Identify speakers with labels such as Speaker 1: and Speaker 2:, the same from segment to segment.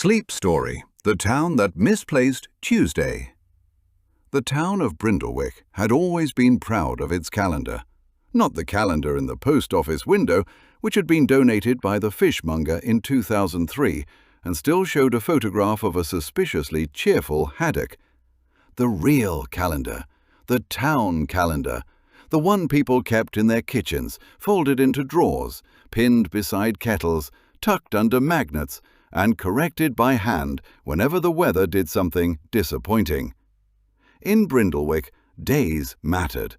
Speaker 1: Sleep Story, The Town That Misplaced Tuesday. The town of Brindlewick had always been proud of its calendar. Not the calendar in the post office window, which had been donated by the fishmonger in 2003 and still showed a photograph of a suspiciously cheerful haddock. The real calendar, the town calendar, the one people kept in their kitchens, folded into drawers, pinned beside kettles, tucked under magnets, and corrected by hand whenever the weather did something disappointing. In Brindlewick, days mattered.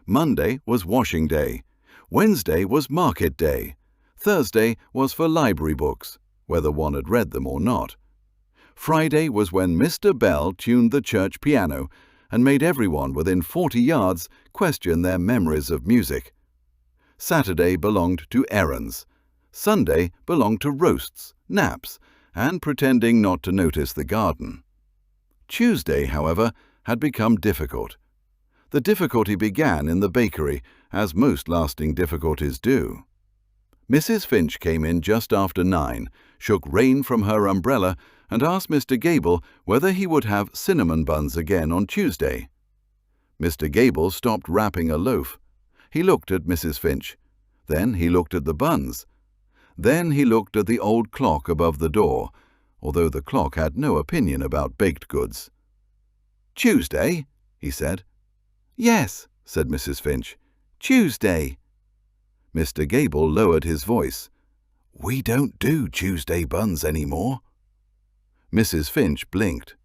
Speaker 1: Monday was washing day. Wednesday was market day. Thursday was for library books, whether one had read them or not. Friday was when Mr. Bell tuned the church piano and made everyone within 40 yards question their memories of music. Saturday belonged to errands. Sunday belonged to roasts, naps, and pretending not to notice the garden. Tuesday, however, had become difficult. The difficulty began in the bakery, as most lasting difficulties do. Mrs. Finch came in just after 9, shook rain from her umbrella, and asked Mr. Gable whether he would have cinnamon buns again on Tuesday. Mr. Gable stopped wrapping a loaf. He looked at Mrs. Finch. Then he looked at the buns. Then he looked at the old clock above the door, although the clock had no opinion about baked goods. "Tuesday?" he said. "Yes," said Mrs. Finch. "Tuesday." Mr. Gable lowered his voice. "We don't do Tuesday buns anymore." Mrs. Finch blinked.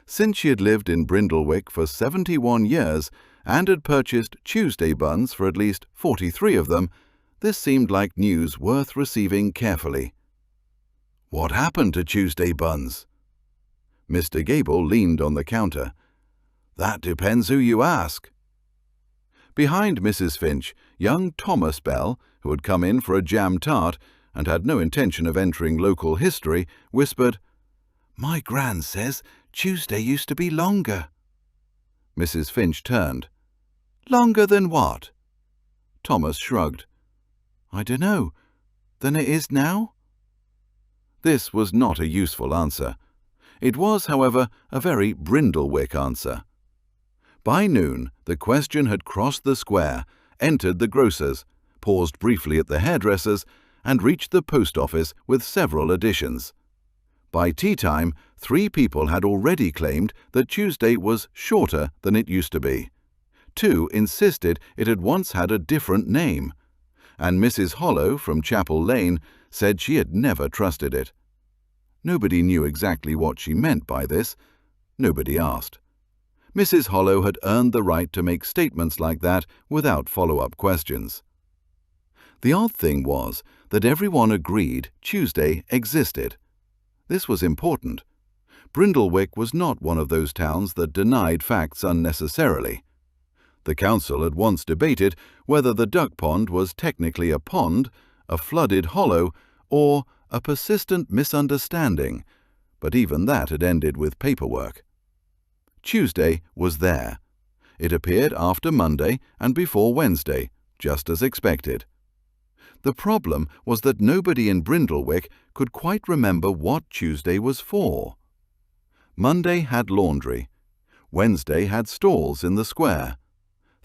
Speaker 1: Since she had lived in Brindlewick for 71 years and had purchased Tuesday buns for at least 43 of them, this seemed like news worth receiving carefully. "What happened to Tuesday buns?" Mr. Gable leaned on the counter. "That depends who you ask." Behind Mrs. Finch, young Thomas Bell, who had come in for a jam tart and had no intention of entering local history, whispered, "My gran says Tuesday used to be longer." Mrs. Finch turned. "Longer than what?" Thomas shrugged. "I dunno. Than it is now?" This was not a useful answer. It was, however, a very Brindlewick answer. By noon, the question had crossed the square, entered the grocer's, paused briefly at the hairdresser's, and reached the post office with several additions. By tea-time, 3 people had already claimed that Tuesday was shorter than it used to be. 2 insisted it had once had a different name, and Mrs. Hollow from Chapel Lane said she had never trusted it. Nobody knew exactly what she meant by this. Nobody asked. Mrs. Hollow had earned the right to make statements like that without follow-up questions. The odd thing was that everyone agreed Tuesday existed. This was important. Brindlewick was not one of those towns that denied facts unnecessarily. The council had once debated whether the duck pond was technically a pond, a flooded hollow, or a persistent misunderstanding, but even that had ended with paperwork. Tuesday was there. It appeared after Monday and before Wednesday, just as expected. The problem was that nobody in Brindlewick could quite remember what Tuesday was for. Monday had laundry. Wednesday had stalls in the square.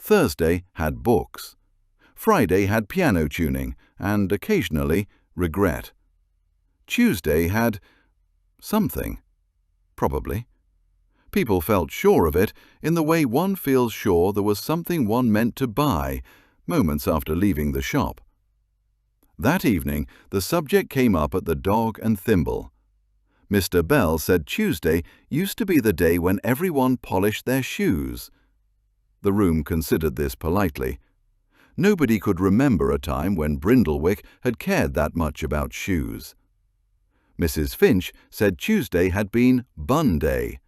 Speaker 1: Thursday had books. Friday had piano tuning and, occasionally, regret. Tuesday had something, probably. People felt sure of it in the way one feels sure there was something one meant to buy moments after leaving the shop. That evening, the subject came up at the Dog and Thimble. Mr. Bell said Tuesday used to be the day when everyone polished their shoes. The room considered this politely. Nobody could remember a time when Brindlewick had cared that much about shoes. Mrs. Finch said Tuesday had been Bun Day.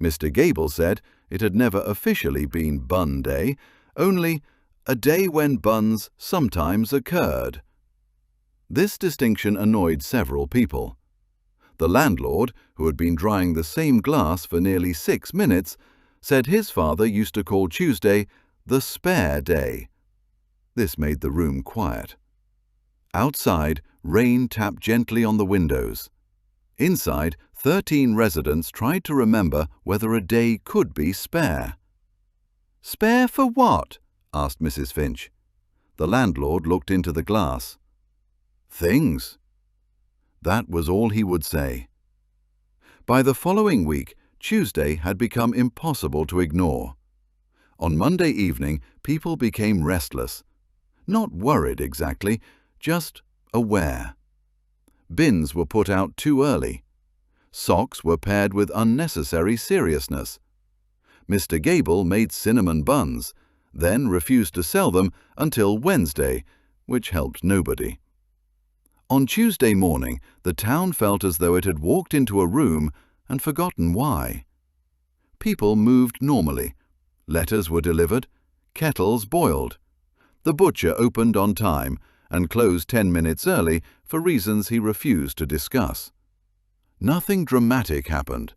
Speaker 1: Mr. Gable said it had never officially been Bun Day, only a day when buns sometimes occurred. This distinction annoyed several people. The landlord, who had been drying the same glass for nearly 6 minutes, said his father used to call Tuesday the spare day. This made the room quiet. Outside, rain tapped gently on the windows. Inside, 13 residents tried to remember whether a day could be spare. "Spare for what?" asked Mrs. Finch. The landlord looked into the glass. "Things." That was all he would say. By the following week, Tuesday had become impossible to ignore. On Monday evening, people became restless. Not worried exactly, just aware. Bins were put out too early. Socks were paired with unnecessary seriousness. Mr. Gable made cinnamon buns, then refused to sell them until Wednesday, which helped nobody. On Tuesday morning, the town felt as though it had walked into a room and forgotten why. People moved normally. Letters were delivered. Kettles boiled. The butcher opened on time and closed 10 minutes early for reasons he refused to discuss. Nothing dramatic happened.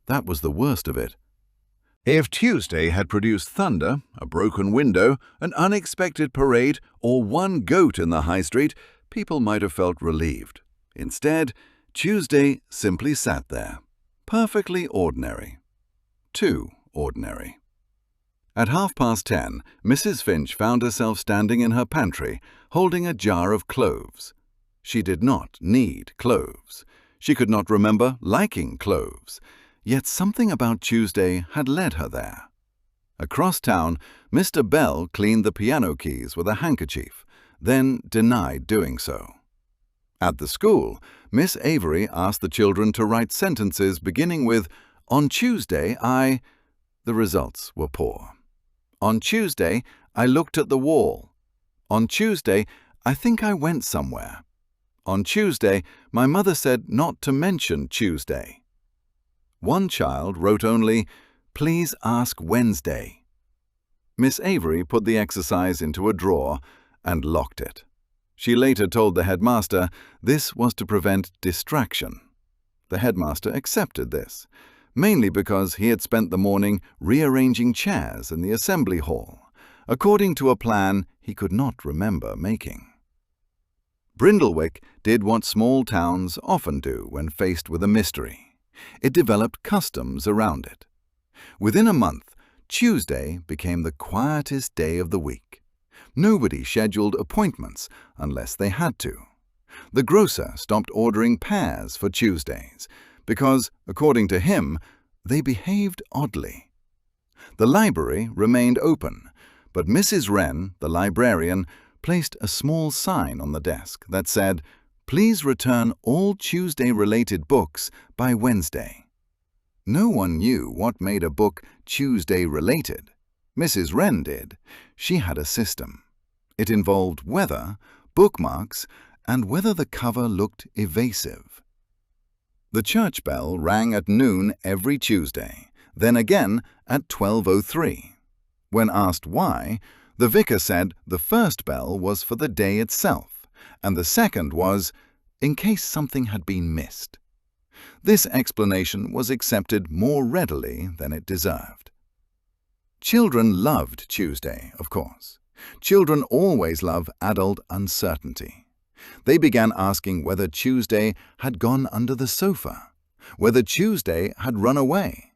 Speaker 1: That was the worst of it. If Tuesday had produced thunder, a broken window, an unexpected parade, or one goat in the high street, people might have felt relieved. Instead, Tuesday simply sat there. Perfectly ordinary. Too ordinary. At 10:30, Mrs. Finch found herself standing in her pantry, holding a jar of cloves. She did not need cloves. She could not remember liking cloves. Yet something about Tuesday had led her there. Across town, Mr. Bell cleaned the piano keys with a handkerchief, then denied doing so. At the school, Miss Avery asked the children to write sentences beginning with, "On Tuesday, I—" The results were poor. "On Tuesday, I looked at the wall. On Tuesday, I think I went somewhere. On Tuesday, my mother said not to mention Tuesday." One child wrote only, "Please ask Wednesday." Miss Avery put the exercise into a drawer and locked it. She later told the headmaster this was to prevent distraction. The headmaster accepted this, mainly because he had spent the morning rearranging chairs in the assembly hall, according to a plan he could not remember making. Brindlewick did what small towns often do when faced with a mystery. It developed customs around it. Within a month, Tuesday became the quietest day of the week. Nobody scheduled appointments unless they had to. The grocer stopped ordering pears for Tuesdays because, according to him, they behaved oddly. The library remained open, but Mrs. Wren, the librarian, placed a small sign on the desk that said, "Please return all Tuesday-related books by Wednesday." No one knew what made a book Tuesday-related. Mrs. Wren did. She had a system. It involved weather, bookmarks, and whether the cover looked evasive. The church bell rang at noon every Tuesday, then again at 12:03. When asked why, the vicar said the first bell was for the day itself, and the second was in case something had been missed. This explanation was accepted more readily than it deserved. Children loved Tuesday, of course. Children always love adult uncertainty. They began asking whether Tuesday had gone under the sofa, whether Tuesday had run away,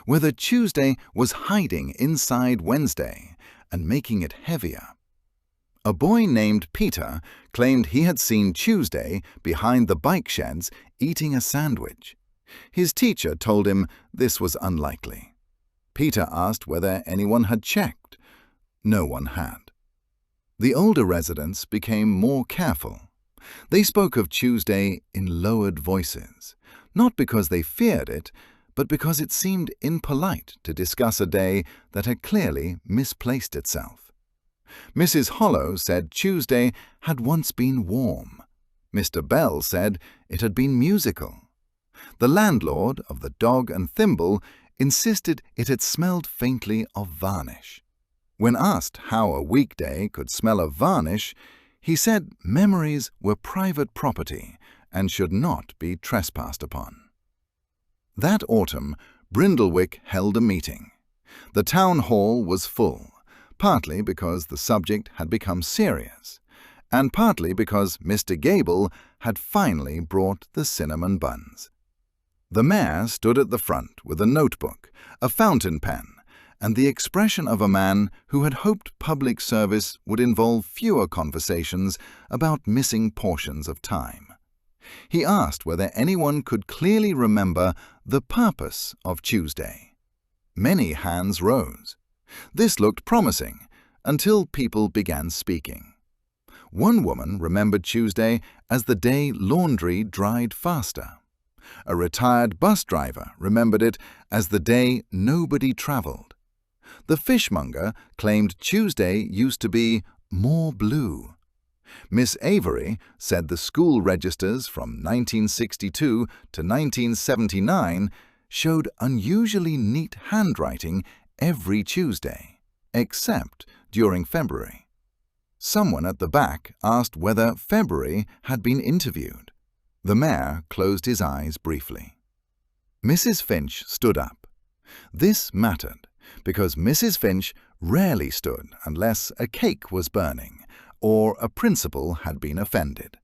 Speaker 1: whether Tuesday was hiding inside Wednesday and making it heavier. A boy named Peter claimed he had seen Tuesday behind the bike sheds eating a sandwich. His teacher told him this was unlikely. Peter asked whether anyone had checked. No one had. The older residents became more careful. They spoke of Tuesday in lowered voices, not because they feared it, but because it seemed impolite to discuss a day that had clearly misplaced itself. Mrs. Hollow said Tuesday had once been warm. Mr. Bell said it had been musical. The landlord of the Dog and Thimble insisted it had smelled faintly of varnish. When asked how a weekday could smell of varnish, he said memories were private property and should not be trespassed upon. That autumn, Brindlewick held a meeting. The town hall was full, partly because the subject had become serious, and partly because Mr. Gable had finally brought the cinnamon buns. The mayor stood at the front with a notebook, a fountain pen, and the expression of a man who had hoped public service would involve fewer conversations about missing portions of time. He asked whether anyone could clearly remember the purpose of Tuesday. Many hands rose. This looked promising until people began speaking. One woman remembered Tuesday as the day laundry dried faster. A retired bus driver remembered it as the day nobody traveled. The fishmonger claimed Tuesday used to be more blue. Miss Avery said the school registers from 1962 to 1979 showed unusually neat handwriting every Tuesday, except during February. Someone at the back asked whether February had been interviewed. The mayor closed his eyes briefly. Mrs. Finch stood up. This mattered because Mrs. Finch rarely stood unless a cake was burning or a principal had been offended.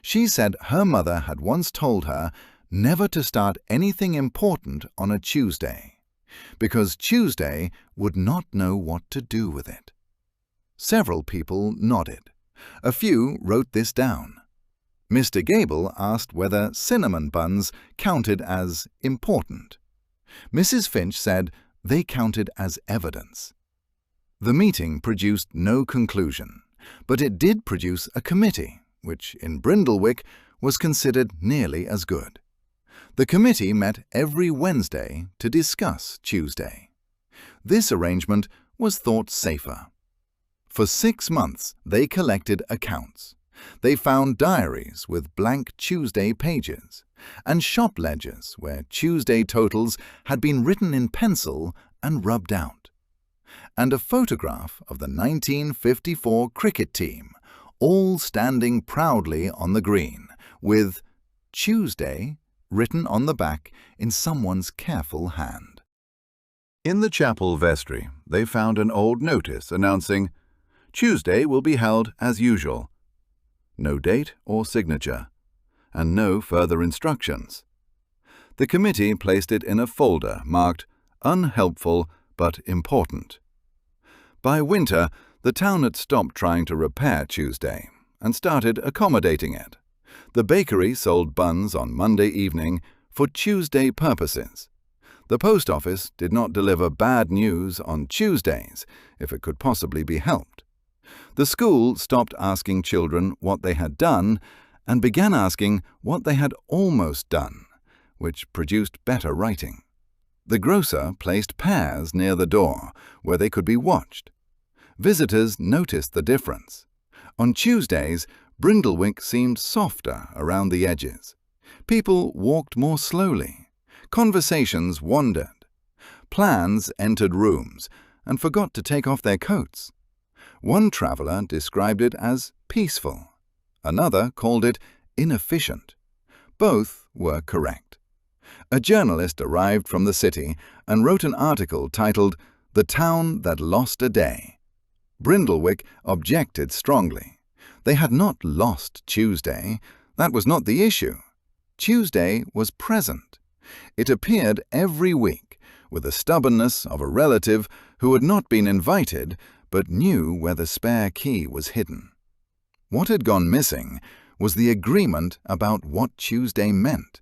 Speaker 1: She said her mother had once told her never to start anything important on a Tuesday, because Tuesday would not know what to do with it. Several people nodded. A few wrote this down. Mr. Gable asked whether cinnamon buns counted as important. Mrs. Finch said they counted as evidence. The meeting produced no conclusion, but it did produce a committee, which in Brindlewick was considered nearly as good. The committee met every Wednesday to discuss Tuesday. This arrangement was thought safer. For 6 months, they collected accounts. They found diaries with blank Tuesday pages and shop ledgers where Tuesday totals had been written in pencil and rubbed out, and a photograph of the 1954 cricket team, all standing proudly on the green, with Tuesday written on the back in someone's careful hand. In the chapel vestry, they found an old notice announcing, "Tuesday will be held as usual." No date or signature, and no further instructions. The committee placed it in a folder marked "Unhelpful but important." By winter, the town had stopped trying to repair Tuesday and started accommodating it. The bakery sold buns on Monday evening for Tuesday purposes. The post office did not deliver bad news on Tuesdays if it could possibly be helped. The school stopped asking children what they had done and began asking what they had almost done, which produced better writing. The grocer placed pears near the door where they could be watched. Visitors noticed the difference. On Tuesdays, Brindlewick seemed softer around the edges. People walked more slowly. Conversations wandered. Plans entered rooms and forgot to take off their coats. One traveler described it as peaceful. Another called it inefficient. Both were correct. A journalist arrived from the city and wrote an article titled "The Town That Lost a Day." Brindlewick objected strongly. They had not lost Tuesday. That was not the issue. Tuesday was present. It appeared every week, with the stubbornness of a relative who had not been invited but knew where the spare key was hidden. What had gone missing was the agreement about what Tuesday meant.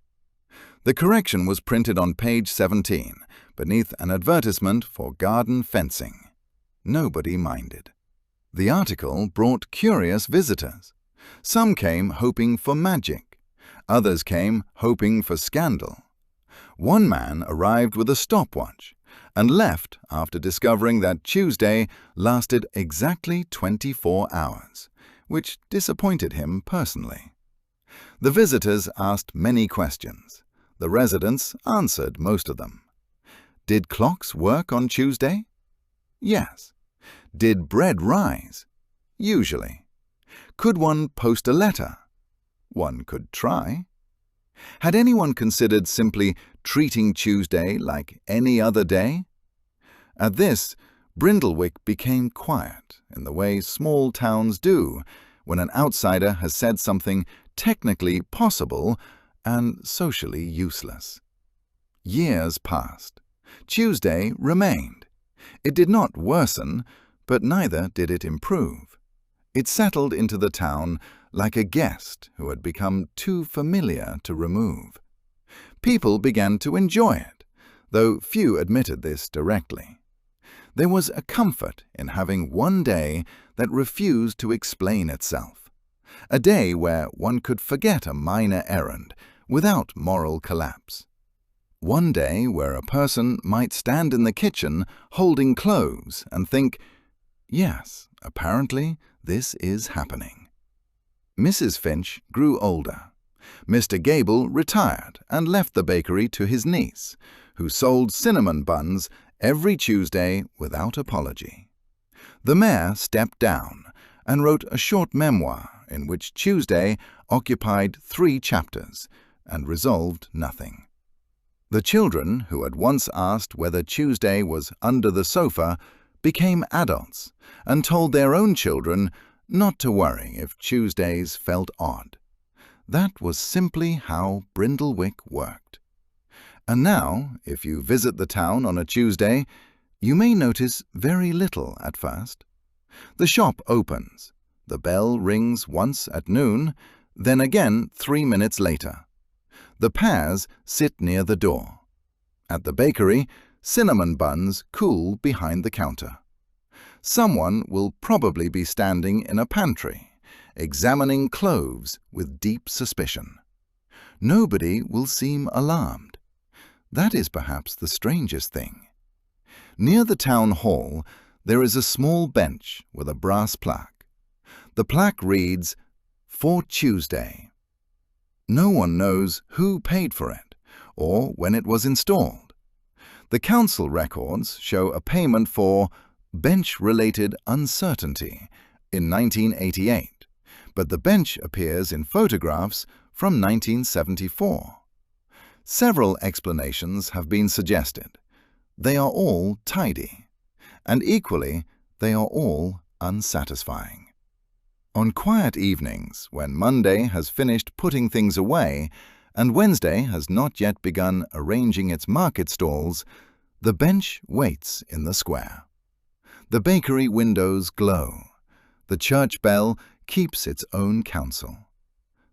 Speaker 1: The correction was printed on page 17, beneath an advertisement for garden fencing. Nobody minded. The article brought curious visitors. Some came hoping for magic. Others came hoping for scandal. One man arrived with a stopwatch and left after discovering that Tuesday lasted exactly 24 hours, which disappointed him personally. The visitors asked many questions. The residents answered most of them. Did clocks work on Tuesday? Yes. Did bread rise? Usually. Could one post a letter? One could try. Had anyone considered simply treating Tuesday like any other day? At this, Brindlewick became quiet in the way small towns do when an outsider has said something technically possible and socially useless. Years passed. Tuesday remained. It did not worsen, but neither did it improve. It settled into the town like a guest who had become too familiar to remove. People began to enjoy it, though few admitted this directly. There was a comfort in having one day that refused to explain itself, a day where one could forget a minor errand without moral collapse. One day where a person might stand in the kitchen holding cloves and think, yes, apparently this is happening. Mrs. Finch grew older. Mr. Gable retired and left the bakery to his niece, who sold cinnamon buns every Tuesday without apology. The mayor stepped down and wrote a short memoir in which Tuesday occupied 3 chapters and resolved nothing. The children who had once asked whether Tuesday was under the sofa became adults and told their own children not to worry if Tuesdays felt odd. That was simply how Brindlewick worked. And now, if you visit the town on a Tuesday, you may notice very little at first. The shop opens. The bell rings once at noon, then again 3 minutes later. The pears sit near the door. At the bakery, cinnamon buns cool behind the counter. Someone will probably be standing in a pantry, examining cloves with deep suspicion. Nobody will seem alarmed. That is perhaps the strangest thing. Near the town hall, there is a small bench with a brass plaque. The plaque reads, "For Tuesday." No one knows who paid for it or when it was installed. The council records show a payment for bench-related uncertainty in 1988, but the bench appears in photographs from 1974. Several explanations have been suggested. They are all tidy, and equally, they are all unsatisfying. On quiet evenings, when Monday has finished putting things away and Wednesday has not yet begun arranging its market stalls, the bench waits in the square. The bakery windows glow. The church bell keeps its own counsel.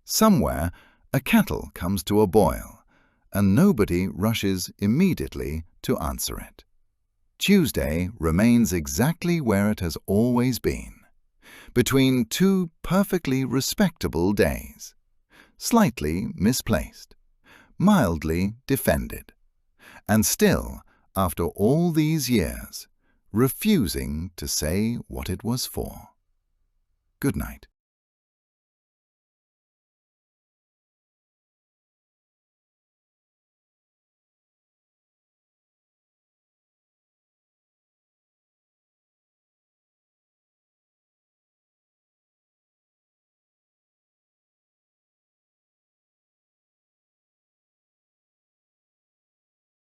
Speaker 1: Somewhere, a kettle comes to a boil, and nobody rushes immediately to answer it. Tuesday remains exactly where it has always been, between 2 perfectly respectable days, slightly misplaced, mildly defended, and still, after all these years, refusing to say what it was for. Good night.